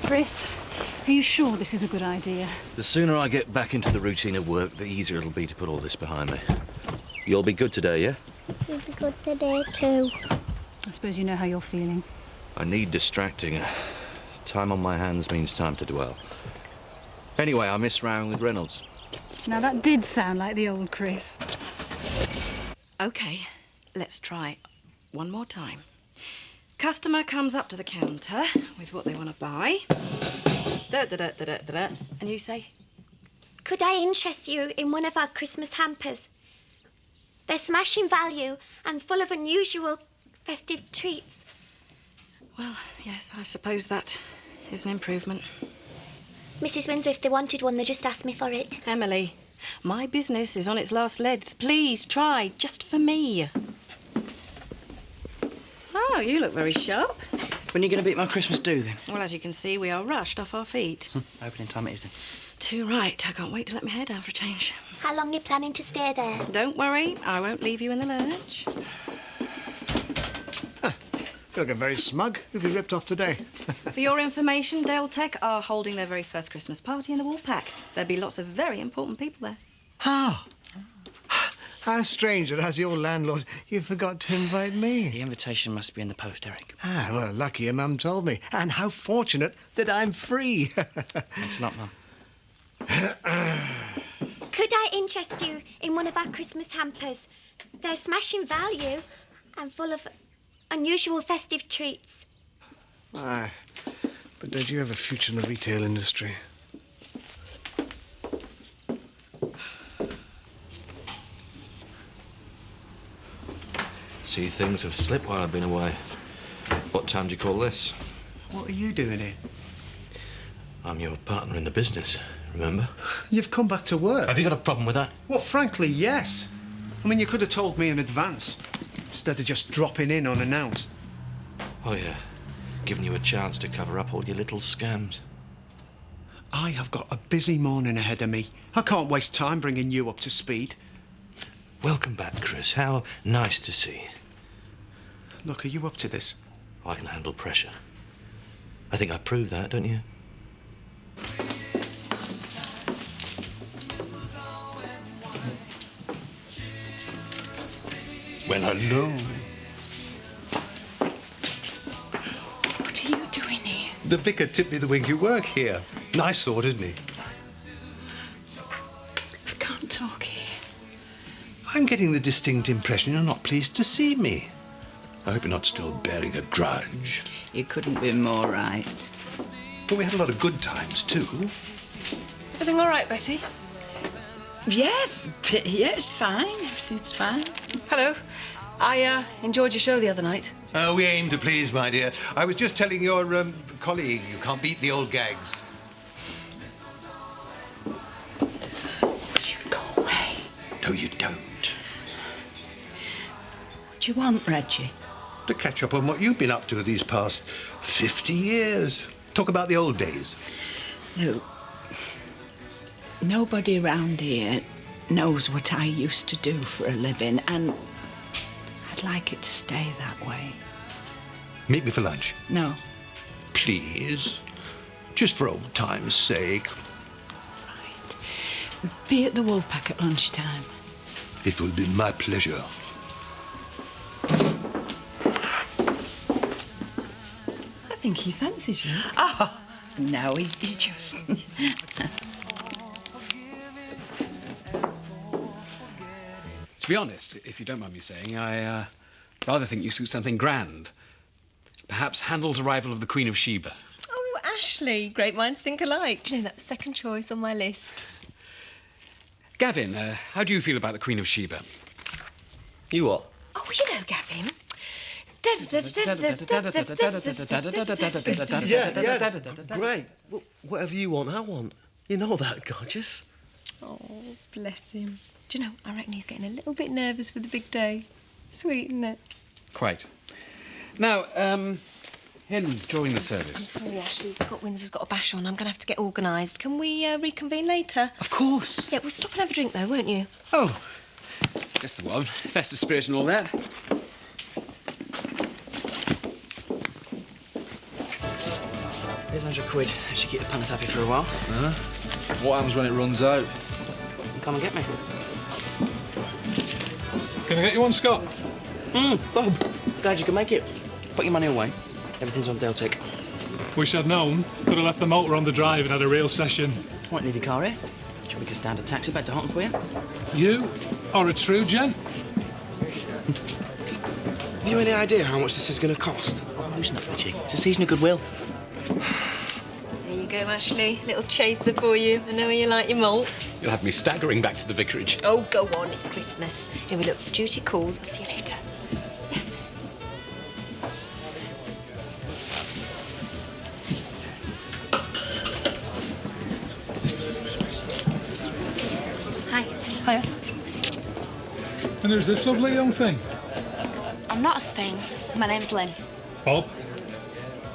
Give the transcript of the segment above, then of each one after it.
Chris, are you sure this is a good idea? The sooner I get back into the routine of work, the easier it'll be to put all this behind me. You'll be good today, yeah? You'll be good today too. I suppose you know how you're feeling. I need distracting. Time on my hands means time to dwell. Anyway, I miss round with Reynolds. Now that did sound like the old Chris. OK, let's try one more time. Customer comes up to the counter with what they want to buy. Da-da-da-da-da-da. And you say, Could I interest you in one of our Christmas hampers? They're smashing value and full of unusual festive treats. well, yes, I suppose that is an improvement. Mrs. Windsor, if they wanted one, they just asked me for it. Emily, my business is on its last legs. Please try, just for me. Oh, you look very sharp. When are you going to beat my Christmas do, then? Well, as you can see, we are rushed off our feet. Opening time it is, then. Too right. I can't wait to let my hair down for a change. How long are you planning to stay there? Don't worry, I won't leave you in the lurch. You're looking very smug. You'll be ripped off today. For your information, Dale Tech are holding their very first Christmas party in the Woolpack. There'll be lots of very important people there. Ah! How strange that as your landlord, you forgot to invite me. The invitation must be in the post, Eric. Ah, well, lucky your mum told me. And how fortunate that I'm free. Thanks a lot, Mum. Could I interest you in one of our Christmas hampers? They're smashing value and full of unusual festive treats. Aye. But don't you have a future in the retail industry? See, things have slipped while I've been away. What time do you call this? What are you doing here? I'm your partner in the business, remember? You've come back to work. Have you got a problem with that? Well, frankly, yes. I mean, you could have told me in advance, instead of just dropping in unannounced. Oh, yeah. Giving you a chance to cover up all your little scams. I have got a busy morning ahead of me. I can't waste time bringing you up to speed. Welcome back, Chris. How nice to see you. Look, are you up to this? I can handle pressure. I think I proved that, don't you? Well, hello. What are you doing here? The vicar tipped me the wink you work here. Nice sort, isn't he? I can't talk here. I'm getting the distinct impression you're not pleased to see me. I hope you're not still bearing a grudge. You couldn't be more right. But we had a lot of good times, too. Everything all right, Betty? Yeah, it's fine. Everything's fine. Hello. I enjoyed your show the other night. Oh, we aim to please, my dear. I was just telling your colleague you can't beat the old gags. You go away. No, you don't. What do you want, Reggie? To catch up on what you've been up to these past 50 years. Talk about the old days. Look, nobody around here knows what I used to do for a living, and I'd like it to stay that way. Meet me for lunch. No. Please. Just for old time's sake. Right. Be at the Woolpack at lunchtime. It will be my pleasure. I think he fancies you. Oh, no, he's just... To be honest, if you don't mind me saying, I rather think you suit something grand. Perhaps Handel's Arrival of the Queen of Sheba. Oh, Ashley, great minds think alike. Do you know, that's second choice on my list. Gavin, how do you feel about the Queen of Sheba? You what? Oh, you know, Gavin. Yeah, great. Whatever you want, I want. You know that, gorgeous. Oh, bless him. Do you know, I reckon he's getting a little bit nervous for the big day. Sweet, isn't it? Quite. Now, hymns during the service. Sorry, Ashley, Scott Windsor's got a bash on. I'm going to have to get organised. Can we reconvene later? Of course. Yeah, we'll stop and have a drink, though, won't you? Oh, just the one. Festive spirit and all that. Here's 100 quid. I should keep the pants happy for a while. What happens when it runs out? Come and get me. Can I get you one, Scott? Bob, glad you could make it. Put your money away. Everything's on Deltic. Wish I'd known. Could have left the motor on the drive and had a real session. Won't leave your car here. Shall we get a standard taxi back to Houghton for you? You are a true gent. Have you any idea how much this is going to cost? Oh, who's not, Richie? It's a season of goodwill. There you go, Ashley. Little chaser for you. I know you like your malts. You'll have me staggering back to the vicarage. Oh, go on. It's Christmas. Here we look. Duty calls. I'll see you later. Yes. Hi. Hiya. And there's this lovely young thing. I'm not a thing. My name's Lynn. Bob.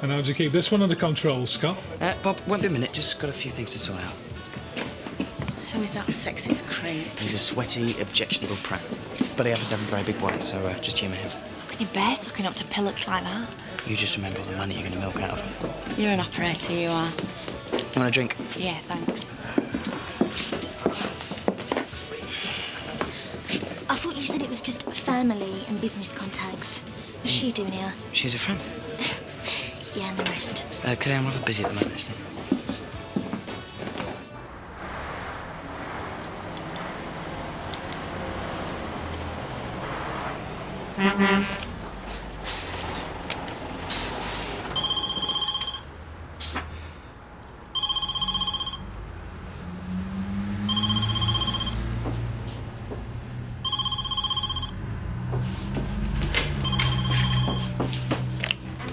And how'd you keep this one under control, Scott? Bob, won't be a minute. Just got a few things to sort out. Who is that sexist creep? He's a sweaty, objectionable prat. But he happens to have a very big one, so just humour him. How can you bear sucking up to pillocks like that? You just remember all the money you're going to milk out of him. You're an operator, you are. You want a drink? Yeah, thanks. I thought you said it was just family and business contacts. What's she doing here? She's a friend. Yeah, and the rest. Claire, I'm rather busy at the moment, isn't it?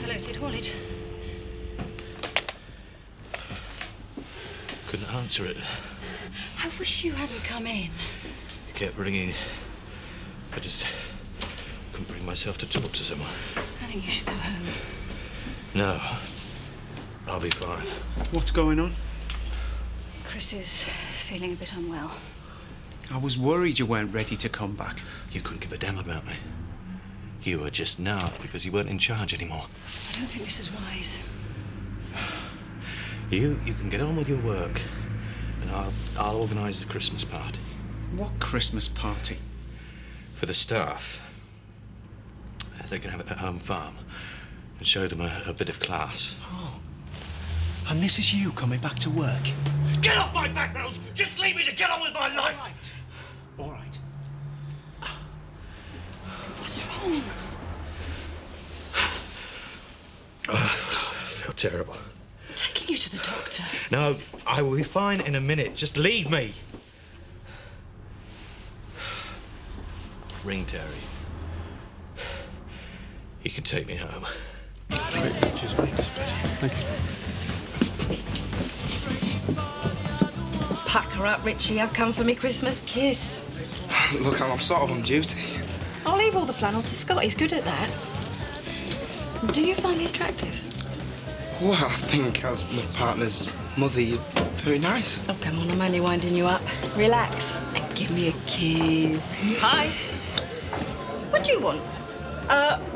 Hello, Ted Haulage. Couldn't answer it. I wish you hadn't come in. It kept ringing. I just couldn't bring myself to talk to someone. I think you should go home. No. I'll be fine. What's going on? Chris is feeling a bit unwell. I was worried you weren't ready to come back. You couldn't give a damn about me. You were just nabbed because you weren't in charge anymore. I don't think this is wise. You can get on with your work, and I'll organise the Christmas party. What Christmas party? For the staff. They can have it at home farm and show them a bit of class. Oh. And this is you coming back to work? Get off my back, Reynolds! Just leave me to get on with my life! All right. What's wrong? Oh, I feel terrible. I'm taking you to the doctor. No, I will be fine in a minute. Just leave me. Ring Terry. You can take me home. Cheers, mate. Thank you. Pack her up, Richie. I've come for me Christmas kiss. Look, I'm sort of on duty. I'll leave all the flannel to Scott. He's good at that. Do you find me attractive? Well, I think as my partner's mother, you're very nice. Oh, come on. I'm only winding you up. Relax and give me a kiss. Hi. What do you want?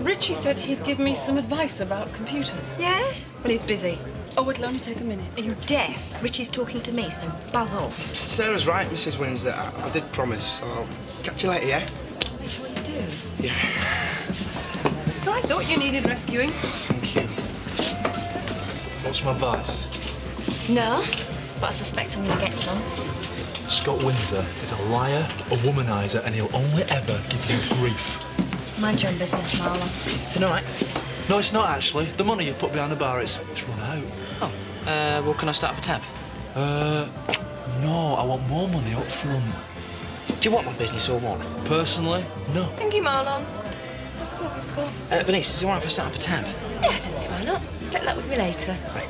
Richie said he'd give me some advice about computers. Yeah? Well, he's busy. Oh, it'll only take a minute. Are you deaf? Richie's talking to me, so buzz off. Sarah's right, Mrs. Windsor. I did promise, so I'll catch you later, yeah? Make sure you do. Yeah. I thought you needed rescuing. Thank you. What's my advice? No, but I suspect I'm going to get some. Scott Windsor is a liar, a womanizer, and he'll only ever give you grief. Mind your own business, Marlon. Is it all right? No, it's not actually. The money you put behind the bar, it's run out. Oh, well, can I start up a tab? No, I want more money up front. Do you want my business or what? Personally, no. Thank you, Marlon. What's the problem, Scott? Bernice, is it all right if I start up a tab? Yeah, I don't see why not. Settle that with me later. Right.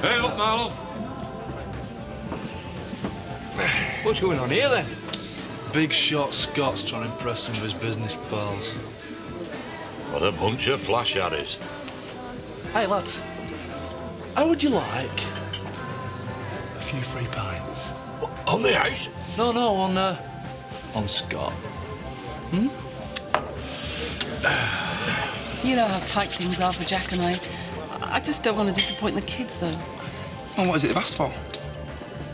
Hey, up, Marlon. What's going on here, then? Big shot Scott's trying to impress some of his business pals. What a bunch of flash addies. Hey, lads. How would you like a few free pints? On the house? No, on Scott. You know how tight things are for Jack and I. I just don't want to disappoint the kids, though. Well, what is it they've asked for?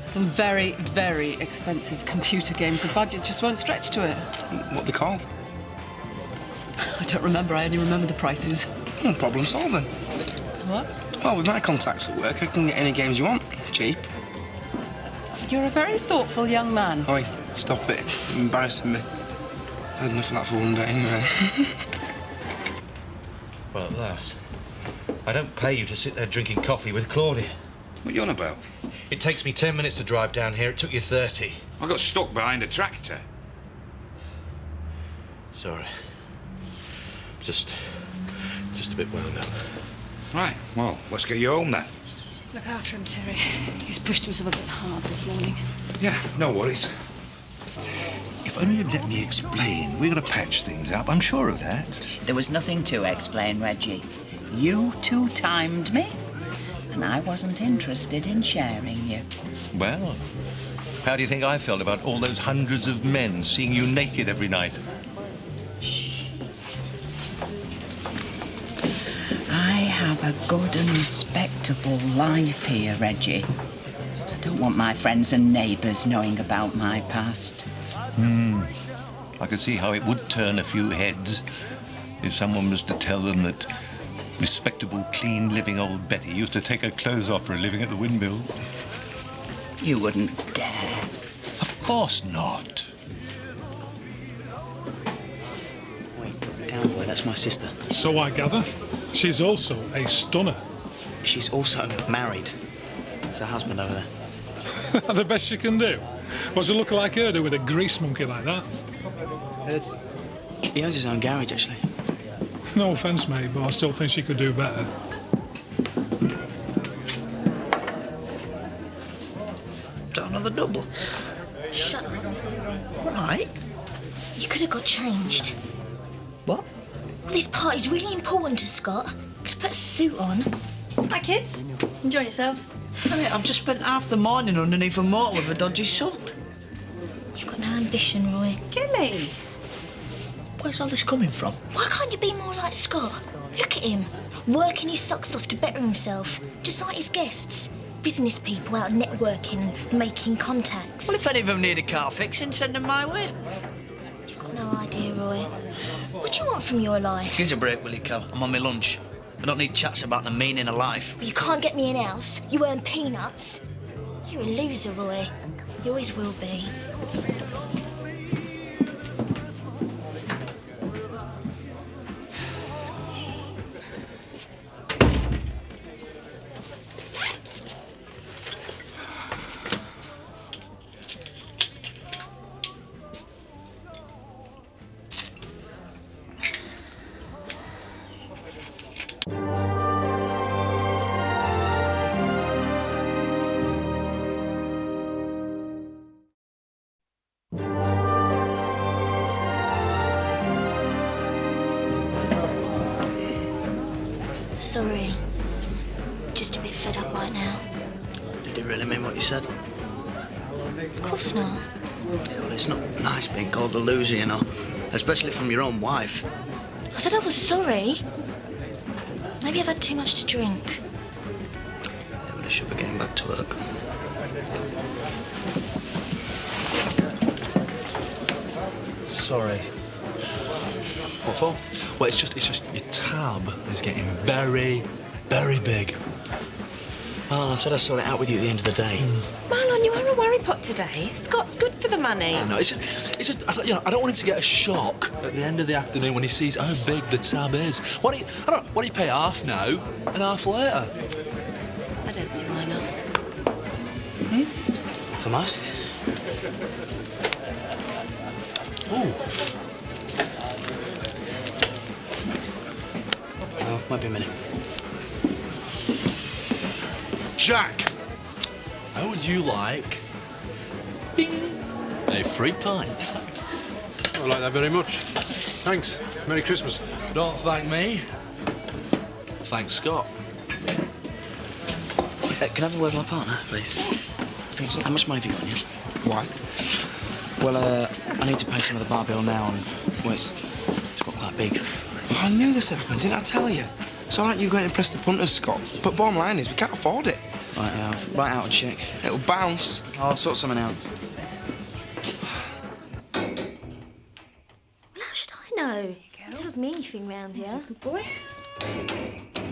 Some very, very expensive computer games. The budget just won't stretch to it. What are they called? I don't remember. I only remember the prices. Oh, problem solving. What? Well, with my contacts at work, I can get any games you want. Cheap. You're a very thoughtful young man. Oi, stop it. You're embarrassing me. I've had enough of that for one day, anyway. Well, at last. I don't pay you to sit there drinking coffee with Claudia. What are you on about? It takes me 10 minutes to drive down here. It took you 30. I got stuck behind a tractor. Sorry. Just a bit wound up. Right, well, let's get you home then. Look after him, Terry. He's pushed himself a bit hard this morning. Yeah, no worries. If only you'd let me explain. We're going to patch things up, I'm sure of that. There was nothing to explain, Reggie. You two-timed me, and I wasn't interested in sharing you. Well, how do you think I felt about all those hundreds of men seeing you naked every night? I have a good and respectable life here, Reggie. I don't want my friends and neighbours knowing about my past. I could see how it would turn a few heads if someone was to tell them that respectable, clean-living old Betty used to take her clothes off for a living at the windmill. You wouldn't dare. Of course not. Wait, down boy, that's my sister. So I gather. She's also a stunner. She's also married. It's her husband over there. The best she can do. What's a look like her do with a grease monkey like that? He owns his own garage, actually. No offence, mate, but I still think she could do better. Another double. Shut up. Right. You could have got changed. What? Well, this party's really important to Scott. Could have put a suit on. Hi, kids. Enjoy yourselves. Hey, I've just spent half the morning underneath a motor with a dodgy sump. You've got no ambition, Roy. Gilly. Where's all this coming from? Why can't you be more like Scott? Look at him. Working his socks off to better himself. Just like his guests. Business people out networking and making contacts. Well, if any of them need a car fixing, send them my way. You've got no idea, Roy. What do you want from your life? Give us a break, will you, Cal? I'm on my lunch. I don't need chats about the meaning of life. You can't get me an house. You earn peanuts. You're a loser, Roy. You always will be. Sorry. Just a bit fed up right now. Did you really mean what you said? Of course not. Yeah, well, it's not nice being called a loser, you know. Especially from your own wife. I said I was sorry. Maybe I've had too much to drink. Yeah, but I should be getting back to work. Sorry. What for? Well, it's just your tab is getting very, very big. Well, I said I'd sort it out with you at the end of the day. Marlon, you are a worry pot today. Scott's good for the money. I know, it's just, I don't want him to get a shock at the end of the afternoon when he sees how big the tab is. What do you pay half now and half later? I don't see why not. If I must. Ooh. Oh, might be a minute. Jack, how would you like bing, a free pint? I like that very much. Thanks. Merry Christmas. Don't thank me. Thanks, Scott. Can I have a word with my partner, please? How much money have you got on you? Why? Well, I need to pay some of the bar bill now, and well, it's got quite big. Oh, I knew this had happened, didn't I tell you? It's all right you going to press the punters, Scott. But bottom line is we can't afford it. Right, I'll write out a cheque. It'll bounce. I'll sort something out. Well, how should I know? It tells me anything round here. Good boy.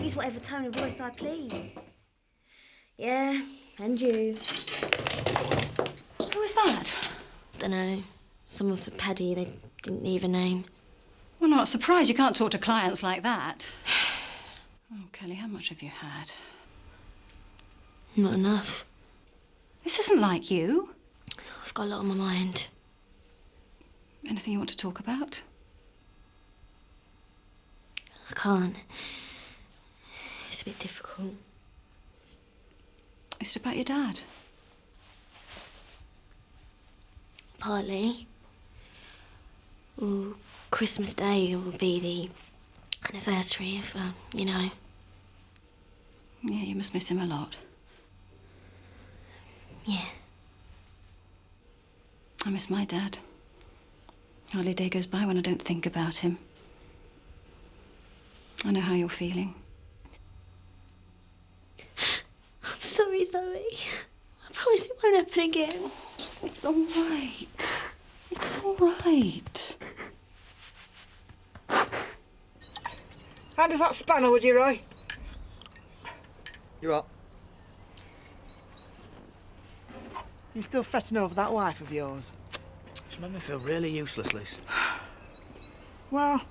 Use whatever tone of voice I please. Yeah, and you. Who was that? Dunno. Someone for Paddy. They didn't leave a name. Well, not surprised. You can't talk to clients like that. Oh, Kelly, how much have you had? Not enough. This isn't like you. I've got a lot on my mind. Anything you want to talk about? I can't. It's a bit difficult. Is it about your dad? Partly. Well, Christmas Day will be the anniversary of, you know. Yeah, you must miss him a lot. Yeah. I miss my dad. Hardly a day goes by when I don't think about him. I know how you're feeling. I'm sorry, Zoe. I promise it won't happen again. It's all right. It's all right. How does that spanner, would you, Roy? You what? You still fretting over that wife of yours? She made me feel really useless, Liz. Well,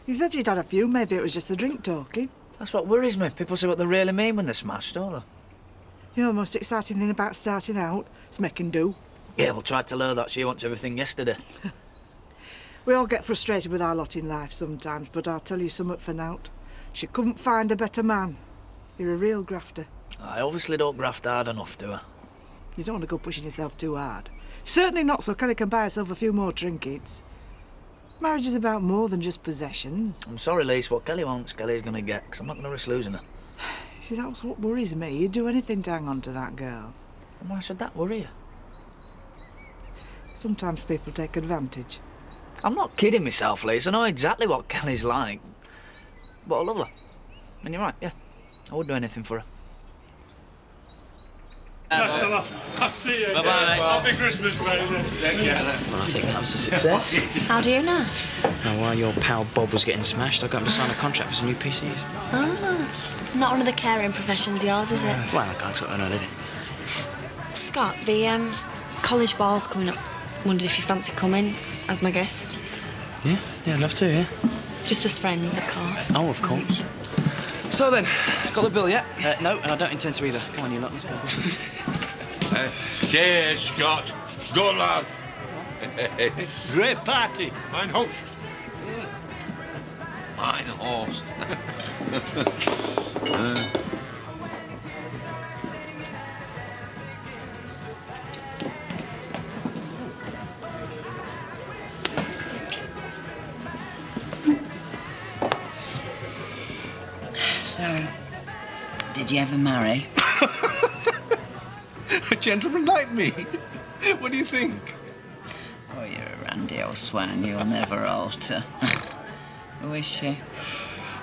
you said you'd had a few. Maybe it was just the drink talking. That's what worries me. People say what they really mean when they're smashed, don't they? You know the most exciting thing about starting out? It's making do. Yeah, well, tried to learn that. She wants everything yesterday. We all get frustrated with our lot in life sometimes, but I'll tell you something for nought. She couldn't find a better man. You're a real grafter. I obviously don't graft hard enough, do I? You don't want to go pushing yourself too hard. Certainly not so Kelly can buy herself a few more trinkets. Marriage is about more than just possessions. I'm sorry, Lise. What Kelly wants, Kelly's going to get, because I'm not going to risk losing her. You see, that's what worries me. You'd do anything to hang on to that girl. And why should that worry you? Sometimes people take advantage. I'm not kidding myself, Lise. I know exactly what Kelly's like. But I love her. And you're right, yeah. I would do anything for her. Thanks a lot. I'll see you. Bye-bye. Happy Christmas, mate. Well, I think that was a success. How do you know? Now, while your pal Bob was getting smashed, I got him to sign a contract for some new PCs. Ah, not one of the caring professions, yours, is it? Well, I can't earn a living. Scott, the college ball's coming up. Wondered if you fancy coming as my guest. Yeah, I'd love to, yeah. Just as friends, of course. Oh, of course. So then, got the bill yet? No, and I don't intend to either. Come on, you lot, let's go. Cheers, Scott. Good lad. Great party. Mein Host. Mein Host. So, did you ever marry? A gentleman like me? What do you think? Oh, you're a randy old swine. You'll never alter. Who is she?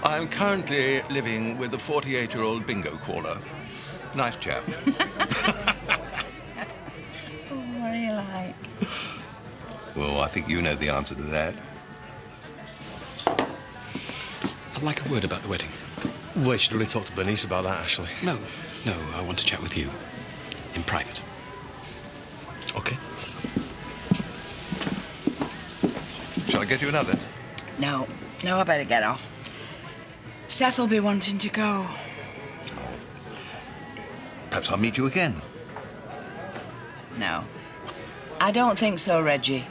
I'm currently living with a 48-year-old bingo caller. Nice chap. Oh, what are you like? Well, I think you know the answer to that. I'd like a word about the wedding. Well, you should really talk to Bernice about that, Ashley. No, I want to chat with you. In private. OK. Shall I get you another? No, I better get off. Seth will be wanting to go. Perhaps I'll meet you again. No. I don't think so, Reggie.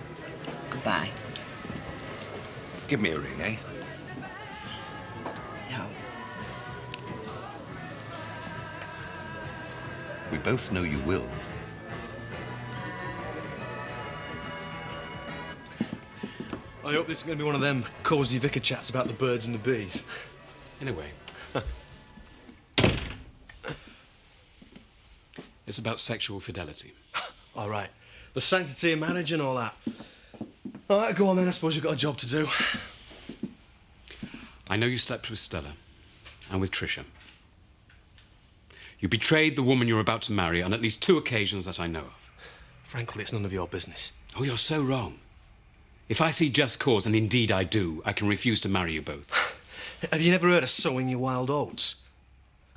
Goodbye. Give me a ring, eh? No. We both know you will. I hope this is going to be one of them cosy vicar chats about the birds and the bees. In a way. It's about sexual fidelity. All right. The sanctity of marriage and all that. All right, go on then. I suppose you've got a job to do. I know you slept with Stella. and with Tricia. You betrayed the woman you're about to marry on at least 2 occasions that I know of. Frankly, it's none of your business. Oh, you're so wrong. If I see just cause, and indeed I do, I can refuse to marry you both. Have you never heard of sowing your wild oats?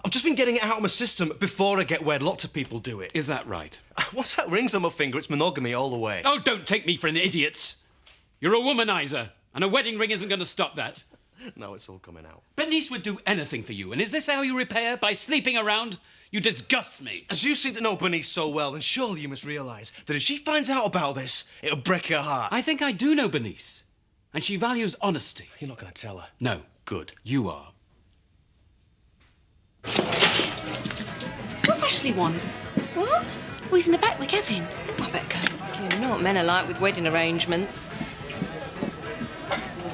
I've just been getting it out of my system before I get wed. Lots of people do it. Is that right? Once that ring's on my finger, it's monogamy all the way. Oh, don't take me for an idiot. You're a womanizer, and a wedding ring isn't going to stop that. Now it's all coming out. Bernice would do anything for you, and is this how you repay her? By sleeping around? You disgust me. As you seem to know Bernice so well, then surely you must realise that if she finds out about this, it'll break her heart. I think I do know Bernice, and she values honesty. You're not going to tell her? No. Good. You are. What's Ashley want? What? Oh, he's in the back with Kevin. I bet Cole's skin. You know what men are like with wedding arrangements.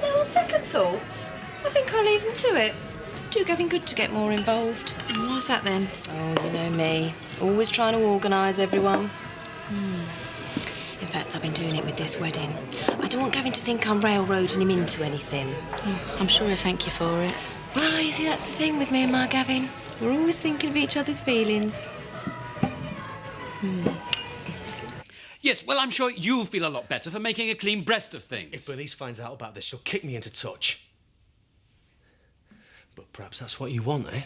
No, on second thoughts, I think I'll leave him to it. Do Gavin good to get more involved. What's that then? Oh, you know me. Always trying to organise everyone. In fact, I've been doing it with this wedding. I don't want Gavin to think I'm railroading him into anything. I'm sure he'll thank you for it. Well, you see, that's the thing with me and my Gavin. We're always thinking of each other's feelings. Yes, well, I'm sure you'll feel a lot better for making a clean breast of things. If Bernice finds out about this, she'll kick me into touch. But perhaps that's what you want, eh?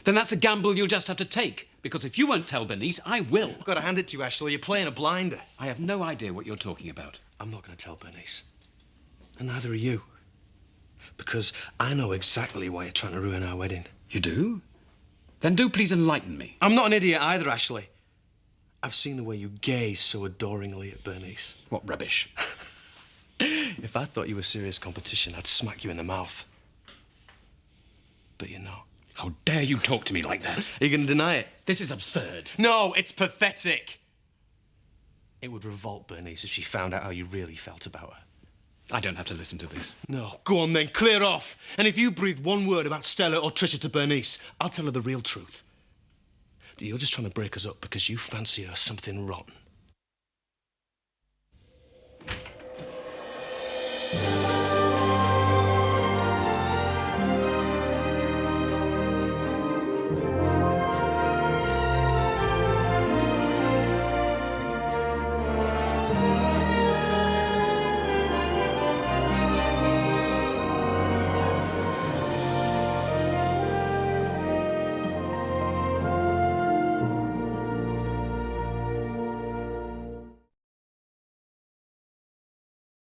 Then that's a gamble you'll just have to take. Because if you won't tell Bernice, I will. I've got to hand it to you, Ashley. You're playing a blinder. I have no idea what you're talking about. I'm not going to tell Bernice. And neither are you. Because I know exactly why you're trying to ruin our wedding. You do? Then do please enlighten me. I'm not an idiot either, Ashley. I've seen the way you gaze so adoringly at Bernice. What rubbish. If I thought you were serious competition, I'd smack you in the mouth. But you're not. How dare you talk to me like that? Are you going to deny it? This is absurd. No, it's pathetic. It would revolt Bernice if she found out how you really felt about her. I don't have to listen to this. No, go on then, clear off. And if you breathe one word about Stella or Tricia to Bernice, I'll tell her the real truth. That you're just trying to break us up because you fancy her something rotten.